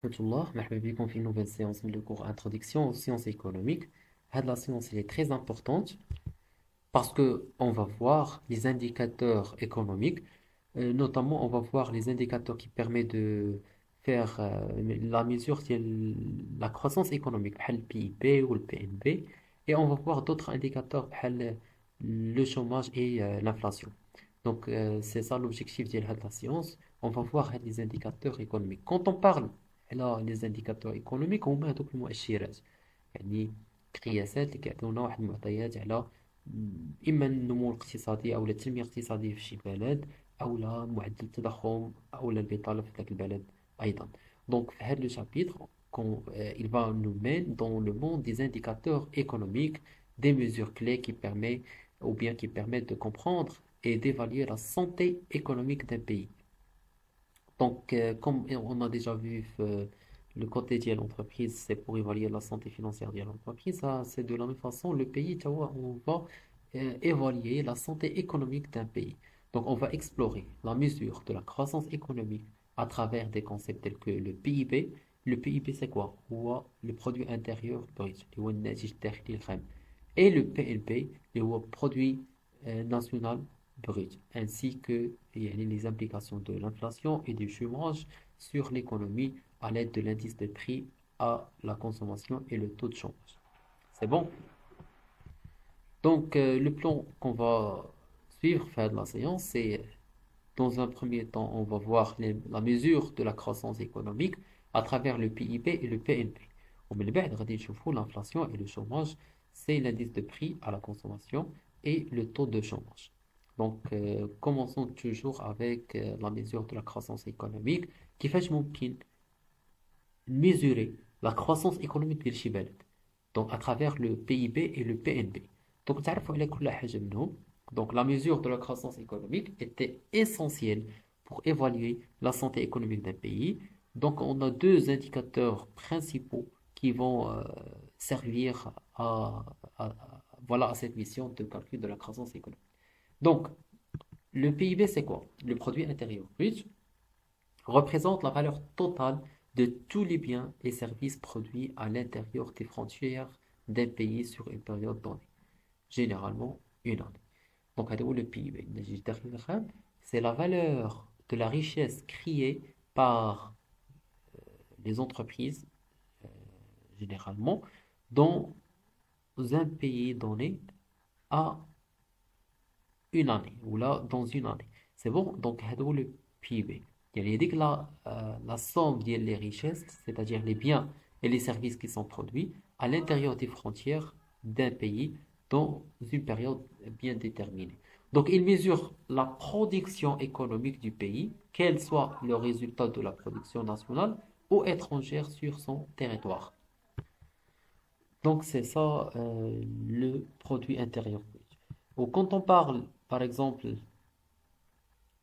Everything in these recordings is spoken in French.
Rahmatullah, مرحبا بكم في une nouvelle séance de cours Introduction aux sciences économiques. La séance elle est très importante parce que on va voir les indicateurs économiques, notamment on va voir les indicateurs qui permettent de faire la mesure de la croissance économique, le PIB ou le PNB, et on va voir d'autres indicateurs, le chômage et l'inflation. Donc c'est ça l'objectif de la séance. On va voir les indicateurs économiques. Quand on parle là les indicateurs économiques هما هذوك المؤشرات يعني قياسات اللي كيعطيونا واحد المعطيات على إما النمو الاقتصادي أو التنمية الاقتصادية في شي بلد أو لا معدل التضخم أو لا البطالة في ذاك البلد أيضا. Donc في هذا le chapitre il va nous mener dans le monde des indicateurs économiques, des mesures clés qui permettent ou bien qui permettent de comprendre et d'évaluer la santé économique d'un pays. Donc, comme on a déjà vu, le côté de l'entreprise, c'est pour évaluer la santé financière de l'entreprise. Ça, c'est de la même façon, le pays, tu vois, on va évaluer la santé économique d'un pays. Donc, on va explorer la mesure de la croissance économique à travers des concepts tels que le PIB. Le PIB, c'est quoi? Ou le produit intérieur brut, اللي هو الناتج الداخلي الخام. Et le PNB, le produit national brut, ainsi que les implications de l'inflation et du chômage sur l'économie à l'aide de l'indice de prix à la consommation et le taux de chômage. C'est bon? Donc, le plan qu'on va suivre, faire de la séance, c'est dans un premier temps, on va voir la mesure de la croissance économique à travers le PIB et le PNB. ومن بعد غادي نشوفوا l'inflation et le chômage, c'est l'indice de prix à la consommation et le taux de chômage. Donc, commençons toujours avec la mesure de la croissance économique. كيفاش ممكن mesurer la croissance économique ديال شي بلد. Donc, à travers le PIB et le PNB. Donc, تعرفوا على كل حاجة منهم. Donc, la mesure de la croissance économique était essentielle pour évaluer la santé économique d'un pays. Donc, on a deux indicateurs principaux qui vont servir voilà, à cette mission de calcul de la croissance économique. Donc, le PIB, c'est quoi? Le produit intérieur brut représente la valeur totale de tous les biens et services produits à l'intérieur des frontières d'un pays sur une période donnée, généralement une année. Donc, le PIB, c'est la valeur de la richesse créée par les entreprises, généralement, dans un pays donné à une année, ou là, dans une année. C'est bon? Donc, le PIB. Il y a dit que la somme des richesses, c'est-à-dire les biens et les services qui sont produits à l'intérieur des frontières d'un pays dans une période bien déterminée. Donc, il mesure la production économique du pays, quel soit le résultat de la production nationale ou étrangère sur son territoire. Donc, c'est ça le produit intérieur brut. Ou quand on parle, par exemple,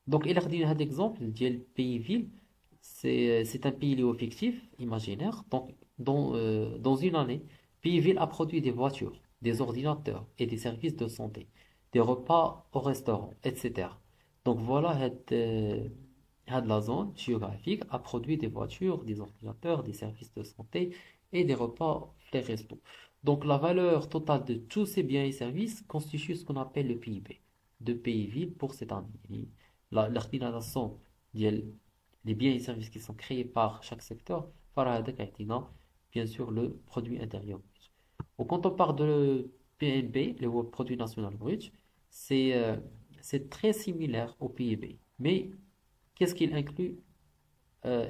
donc il a dit un exemple, le pays-ville, c'est un pays fictif, imaginaire. Donc, dans une année, pays-ville a produit des voitures, des ordinateurs et des services de santé, des repas au restaurant, etc. Donc voilà, la zone géographique a produit des voitures, des ordinateurs, des services de santé et des repas les restos. Donc la valeur totale de tous ces biens et services constitue ce qu'on appelle le PIB de pays-ville pour cette année. L'ordination les biens et services qui sont créés par chaque secteur, bien sûr le produit intérieur brut. Quand on parle de PNB, le produit national brut, c'est très similaire au PIB. Mais qu'est-ce qu'il inclut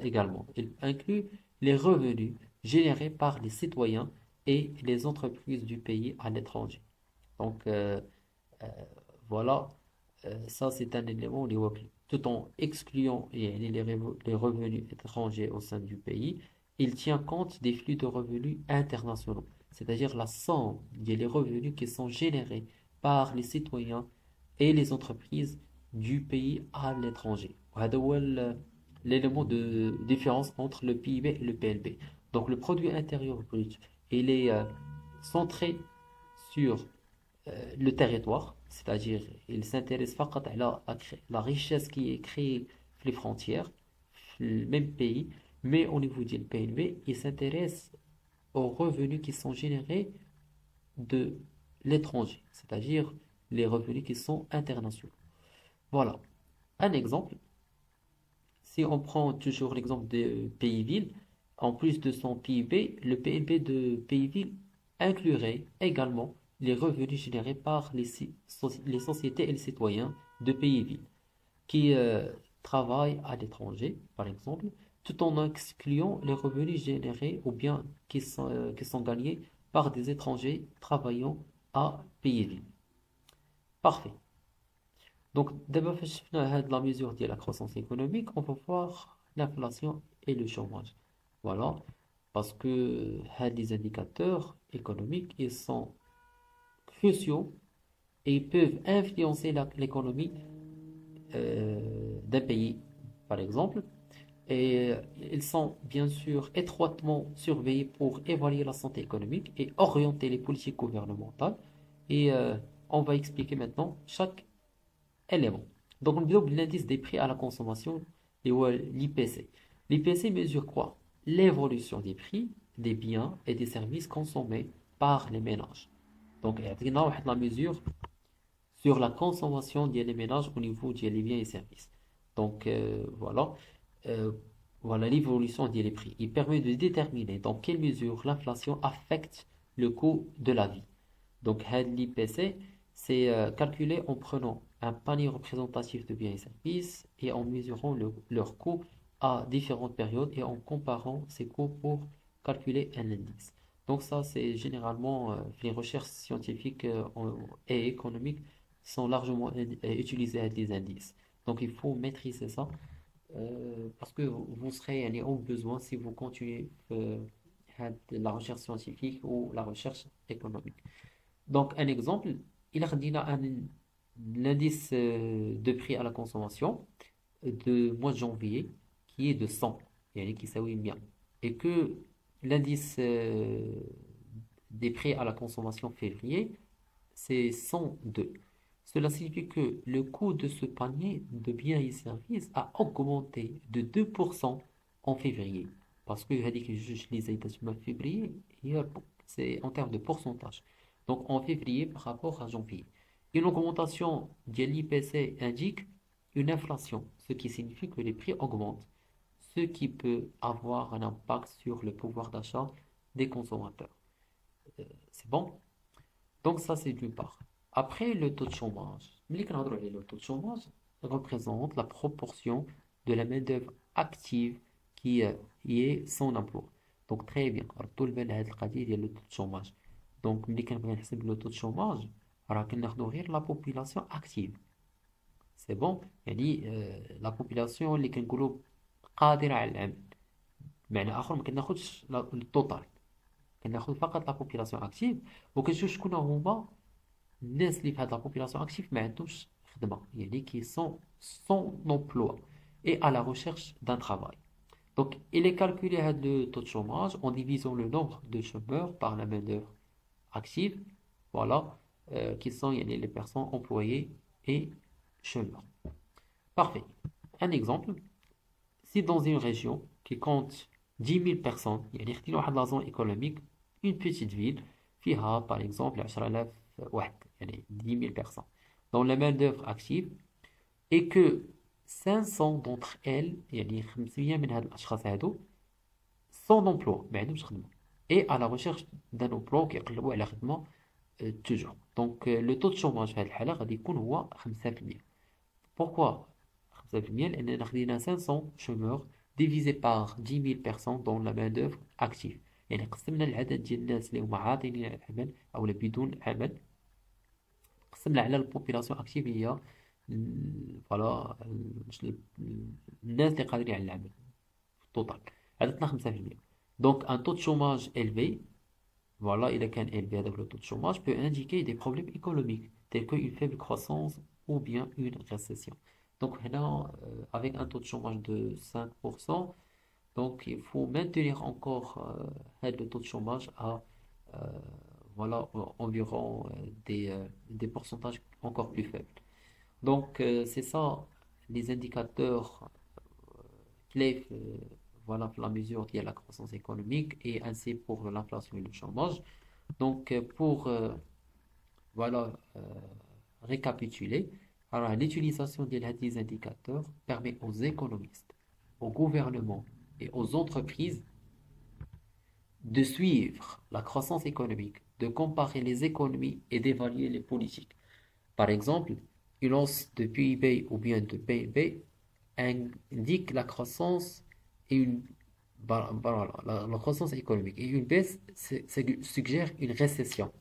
également? Il inclut les revenus générés par les citoyens et les entreprises du pays à l'étranger. Donc, euh, voilà, ça c'est un élément tout en excluant les revenus étrangers au sein du pays, il tient compte des flux de revenus internationaux, c'est-à-dire la somme des revenus qui sont générés par les citoyens et les entreprises du pays à l'étranger. وهذا هو l'élément de différence entre le PIB et le PNB. Donc le produit intérieur brut, il est centré sur le territoire, c'est-à-dire il s'intéresse فقط à la richesse qui est créée dans les frontières, le même pays, Mais au niveau du PNB, il s'intéresse aux revenus qui sont générés de l'étranger, c'est-à-dire les revenus qui sont internationaux. Voilà. Un exemple, si on prend toujours l'exemple de Pays-Ville, en plus de son PIB, le PNB de Pays-Ville inclurait également les revenus générés par les sociétés et les citoyens de Pays-Ville qui travaillent à l'étranger, par exemple, tout en excluant les revenus générés ou bien qui sont gagnés par des étrangers travaillant à Pays-Ville. Parfait. Donc, d'abord, la mesure de la croissance économique, on va voir l'inflation et le chômage. Voilà, parce que les indicateurs économiques, ils sont cruciaux et ils peuvent influencer l'économie d'un pays, par exemple. Et ils sont bien sûr étroitement surveillés pour évaluer la santé économique et orienter les politiques gouvernementales. Et on va expliquer maintenant chaque élément. Donc, on développe l'indice des prix à la consommation, l'IPC. L'IPC mesure quoi? L'évolution des prix des biens et des services consommés par les ménages. Donc, il y a la mesure sur la consommation des ménages au niveau des biens et services. Donc, voilà. Euh, voilà l'évolution des prix. Il permet de déterminer dans quelle mesure l'inflation affecte le coût de la vie. Donc, l'IPC, c'est calculé en prenant un panier représentatif de biens et services et en mesurant leur coût à différentes périodes et en comparant ces coûts pour calculer un indice. Donc ça, c'est généralement les recherches scientifiques et économiques sont largement utilisées à des indices. Donc il faut maîtriser ça parce que vous serez allé au besoin si vous continuez la recherche scientifique ou la recherche économique. Donc, un exemple, il a dit l'indice de prix à la consommation de mois de janvier qui est de 100, yani qui s'appelle bien, et que l'indice des prix à la consommation février, c'est 102. Cela signifie que le coût de ce panier de biens et services a augmenté de 2% en février. Parce que je lisais en février, c'est en termes de pourcentage. Donc en février par rapport à janvier. Une augmentation de l'IPC indique une inflation, ce qui signifie que les prix augmentent, ce qui peut avoir un impact sur le pouvoir d'achat des consommateurs. C'est bon? Donc ça, c'est d'une part. Après, le taux de chômage. Le taux de chômage représente la proportion de la main-d'œuvre active qui est sans emploi. Donc très bien. Tout le monde a le taux de chômage. Donc, ملي كنبغي نحسب le taux de chômage, راه كناخدو غير la population active. C'est bon. يعني la population اللي كنقولوا قادرة على العمل. بمعنى آخر ما كناخدش التوتال. كناخد فقط la population active وكنشوف شكون هما الناس اللي في هاد لا بوبولاسيون اكتيف ما عندهمش خدمه يعني كي سون سون emploi et à la recherche d'un travail. Donc il est calculé le taux de chômage en divisant le nombre de chômeurs par la main-d'œuvre active, voilà, qui sont les personnes employées et chômeurs. Parfait. Un exemple, si dans une région qui compte 10 000 personnes, يعني خدينا واحد la zone économique, une petite ville فيها par exemple 10,000 واحد يعني 10 000 personnes dans la main-d'œuvre active et que 500 d'entre elles يعني 500 من هاد الأشخاص هادو sans emploi ما عندهمش خدمة et à la recherche d'un emploi كيقلبوا على خدمة toujours. Donc le taux de chômage في هاد الحالة غادي يكون هو 5%. Pourquoi 5%؟ لأننا خدينا 500 chômeurs divisé par 10 000 personnes dans la main-d'œuvre active. يعني قسمنا العدد ديال الناس اللي هما عاطلين على العمل أو بدون عمل قسمنا على البوبيلاسيون اكتيف هي فوالا الناس اللي قادرين على العمل في التوتال عددنا 5%. دونك ان تو دو شوماج élevé voilà il كان élevé هذاك لو تو دو شوماج peut indiquer des problèmes économiques tels que une faible croissance ou bien une récession. Donc هنا avec un taux de chômage de 5%, donc il faut maintenir encore le taux de chômage à voilà, environ des pourcentages encore plus faibles. Donc, c'est ça les indicateurs clés voilà la mesure liée à la croissance économique et ainsi pour l'inflation et le chômage. Donc, pour voilà, récapituler, alors l'utilisation des indicateurs permet aux économistes, aux gouvernements et aux entreprises de suivre la croissance économique, de comparer les économies et d'évaluer les politiques. Par exemple, une hausse de PIB ou bien de PNB indique la croissance et voilà, la croissance économique. Et une baisse suggère une récession.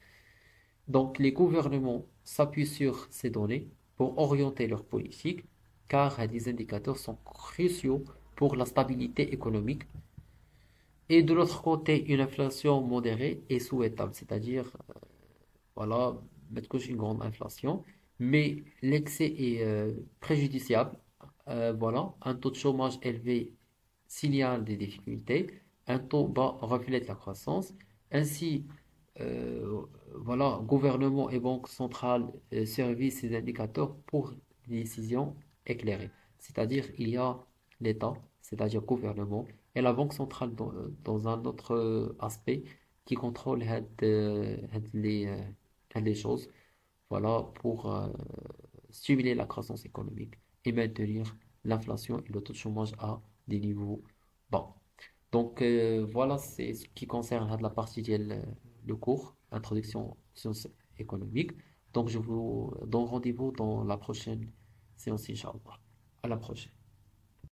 Donc, les gouvernements s'appuient sur ces données pour orienter leur politique, car des indicateurs sont cruciaux pour la stabilité économique. Et de l'autre côté, une inflation modérée est souhaitable, c'est-à-dire, voilà, mettre couche une grande inflation, mais l'excès est préjudiciable. Voilà, un taux de chômage élevé signale des difficultés, un taux bas reflète la croissance. Ainsi, euh, voilà, gouvernement et banque centrale servissent ces indicateurs pour des décisions éclairées. C'est-à-dire, il y a l'État, c'est-à-dire gouvernement, et la banque centrale dans un autre aspect qui contrôle les choses, voilà, pour stimuler la croissance économique et maintenir l'inflation et le taux de chômage à des niveaux bas. Donc voilà, c'est ce qui concerne la partie le cours, introduction aux sciences économiques. Donc je vous donne rendez-vous dans la prochaine séance, Inch'Allah. À la prochaine.